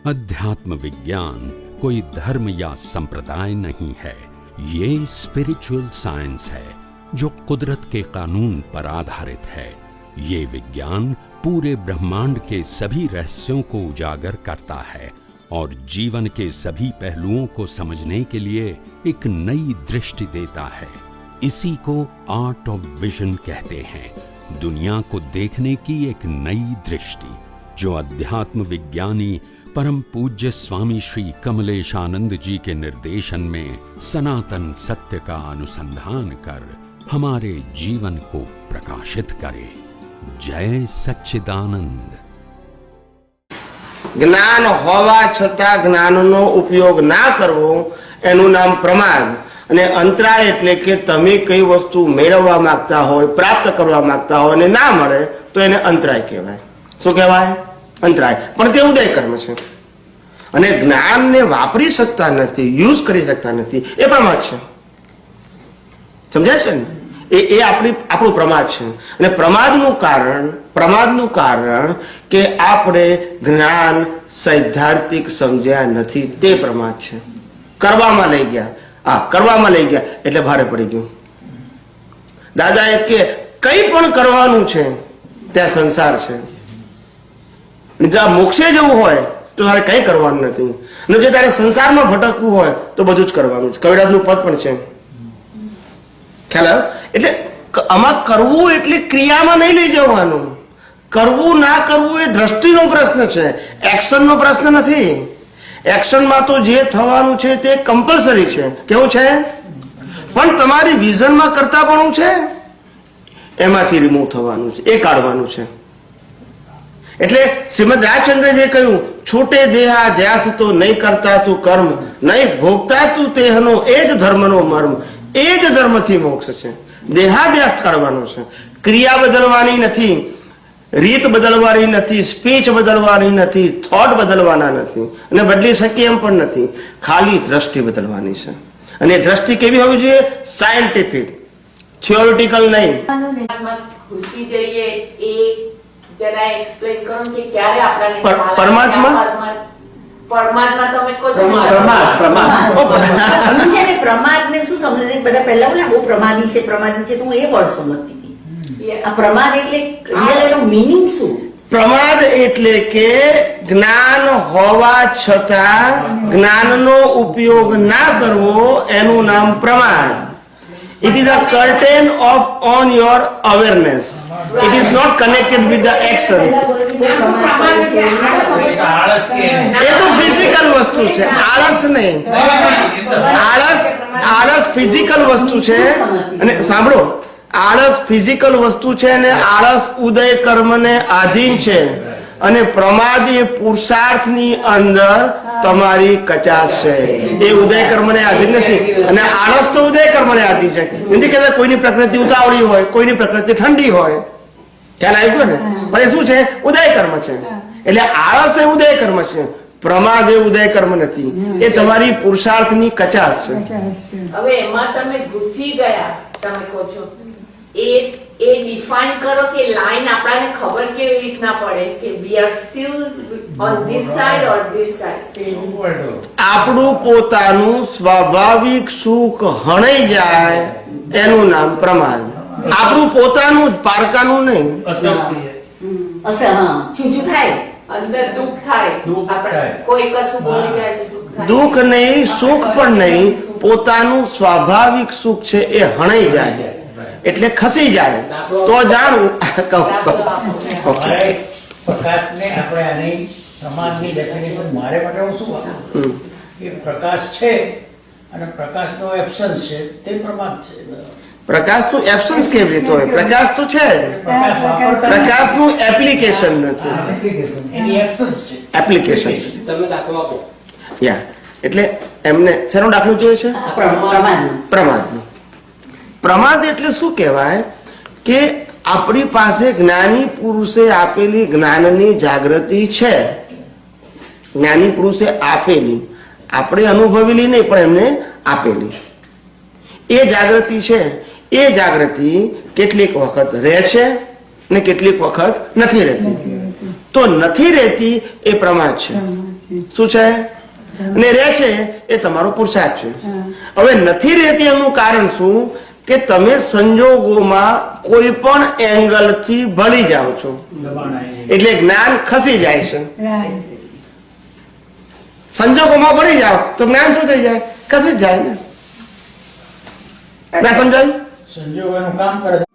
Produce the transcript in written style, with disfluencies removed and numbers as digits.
अध्यात्म विज्ञान कोई धर्म या संप्रदाय नहीं है, ये स्पिरिचुअल साइंस है जो कुदरत के कानून पर आधारित है। ये विज्ञान पूरे ब्रह्मांड के सभी रहस्यों को उजागर करता है और जीवन के सभी पहलुओं को समझने के लिए एक नई दृष्टि देता है। इसी को आर्ट ऑफ विजन कहते हैं, दुनिया को देखने की एक नई दृष्टि, जो अध्यात्म विज्ञानी परम पूज्य स्वामी श्री कमलेशानंद जी के निर्देशन में सनातन सत्य का अनुसंधान कर हमारे जीवन को प्रकाशित करे। जय सच्चिदानंद। ज्ञान होवा छता ज्ञाननो उपयोग ना करवो एनु नाम प्रमाद અને અંતરાય એટલે કે તમે કઈ વસ્તુ મેળવવા માંગતા હોય, પ્રાપ્ત કરવા માંગતા હોય અને ના મળે તો એને અંતરાય કહેવાય। શું કહેવાય? અંતરાય। પણ તે ઉદય કર્મ છે અને જ્ઞાનને વાપરી શકતા નથી, યુઝ કરી શકતા નથી, એ પ્રમાદ છે। સમજાય છે ને? એ આપણું પ્રમાદ છે। અને પ્રમાદનું કારણ કે આપણે જ્ઞાન સૈદ્ધાંતિક સમજ્યા નથી, તે પ્રમાદ છે। કરવામાં લઈ ગયા, કરવામાં લઈ ગયા એટલે ભારે પડી ગયું। દાદાએ કે કઈ પણ કરવાનું છે ત્યાં સંસાર છે, જો મોક્ષે જવું હોય તો તારે કઈ કરવાનું નથી, અને જો તારે સંસારમાં ભટકવું હોય તો બધું જ કરવાનું છે। કવિરાજનું પદ પણ છે, ખ્યાલ આવ્યો? એટલે આમાં કરવું એટલે ક્રિયામાં નહીં લઈ જવાનું, કરવું ના કરવું એ દ્રષ્ટિનો પ્રશ્ન છે, એક્શનનો પ્રશ્ન નથી। એક્શનમાં તો જે થવાનું છે તે કમ્પલસરી છે, કેવું છે? પણ તમારી વિઝનમાં કરતાપણું છે, એમાંથી રિમૂવ થવાનું છે, એ કાઢવાનું છે। એટલે શ્રીમદ રાજચંદ્રે જે કહ્યું, છૂટે દેહા ધ્યાસ તો નહીં કરતા તું કર્મ, નહીં ભોગતા તું તેહનો એ જ ધર્મનો મર્મ, એ જ ધર્મથી મોક્ષ છે। દેહાધ્યાસ કાઢવાનો છે, ક્રિયા બદલવાની નથી, રીત બદલવાની નથી, સ્પીચ બદલવાની નથી, થોટ બદલવાના નથી, અને બદલી શકે એમ પણ નથી, ખાલી દ્રષ્ટિ બદલવાની છે। અને દ્રષ્ટિ કેવી હોવી જોઈએ? સાયન્ટિફિક, થિયોરિટિકલ નહીં। ઘૂસી જઈએ એ જરા એક્સપ્લેન કરો કે ક્યારે આપણને પરમાત્મા પરમાત્મા તમે કહો છો પ્રમાદને શું સમજે? બધા પહેલા બોલે બહુ પ્રમાદી છે તો હું એ વર્ડ સમજતી હતી। આ પ્રમાદ એટલે રિયલ એનો મીનિંગ શું? પ્રમાદ એટલે કે જ્ઞાન હોવા છતાં જ્ઞાનનો ઉપયોગ ના કરવો, એનું નામ પ્રમાદ। It is a curtain on your awareness. It is not connected with the action. એ તો ફિઝિકલ વસ્તુ છે, આળસ નહીં। આળસ ફિઝિકલ વસ્તુ છે, અને સાંભળો, આળસ ફિઝિકલ વસ્તુ છે અને આળસ ઉદય કર્મને આધીન છે, અને પ્રમાદ એ પુરુષાર્થની અંદર તમારી કચાશ છે, એ ઉદય કર્મને આધીન નથી। અને આળસ તો ઉદય કર્મને આધીન છે। નથી કહેતા કોઈની પ્રકૃતિ ઉતાવળી હોય, કોઈની પ્રકૃતિ ઠંડી હોય, ખ્યાલ આવ્યો ને? પણ એ શું છે? ઉદય કર્મ છે। એટલે આળસ એ ઉદય કર્મ છે, પ્રમાદ એ ઉદય કર્મ નથી, એ તમારી પુરુષાર્થની કચાશ છે। હવે એમાં તમે ઘૂસી ગયા, તમે કહો છો એ ડિફાઇન કરો કે લાઈન આપણને ખબર કેવી રીતના પડે કે we are still on this side or this side? આપણું પોતાનું સ્વાભાવિક સુખ હણાઈ જાય એનું નામ પ્રમાદ। આપણું પોતાનું જ, પારકાનું નહીં। ચૂચું થાય, અંદર દુઃખ થાય, કોઈ કશું બોલી જાય તો દુઃખ થાય। દુઃખ નહીં, સુખ પણ નહીં, પોતાનું સ્વાભાવિક સુખ છે એ હણાઈ જાય એટલે ખસી જાય તો જાણવું। પ્રકાશને આપણે આની પ્રમાણની ડેફિનેશન મારે માટે હું શું આપું કે પ્રકાશ છે અને પ્રકાશનો એબ્સન્સ છે તે પ્રમાદ છે। પ્રકાશનું એબ્સન્સ કેવી રીતે હોય? પ્રકાશ તો છે, પ્રકાશનું એપ્લિકેશન નથી, એની એબ્સન્સ છે, એપ્લિકેશન છે। યા એટલે એમને શેનો દાખલો જોઈએ છે? પ્રમાદનો। પ્રમાદ એટલે શું કહેવાય કે આપણી પાસે જ્ઞાની પુરુષે આપેલી જ્ઞાનની જાગૃતિ છે, જ્ઞાની પુરુષે આપેલી, આપણે અનુભવેલી નહીં પણ એમને આપેલી એ જાગૃતિ છે। એ જાગૃતિ કેટલીક વખત રહે છે ને કેટલીક વખત નથી રહેતી, તો નથી રહેતી એ પ્રમાદ છે। શું છે અને રહે છે એ તમારો પુરુષાર્થ છે. હવે નથી રહેતી એનું કારણ શું કે તમે સંજોગોમાં કોઈ પણ એંગલથી ભળી જાઓ છો એટલે જ્ઞાન ખસી જાય છે. સંજોગોમાં ભળી જાઓ તો જ્ઞાન શું થઈ જાય? ખસી જ જાય ને. ના સમજાયું? સંજોગોનું કામ કરે છે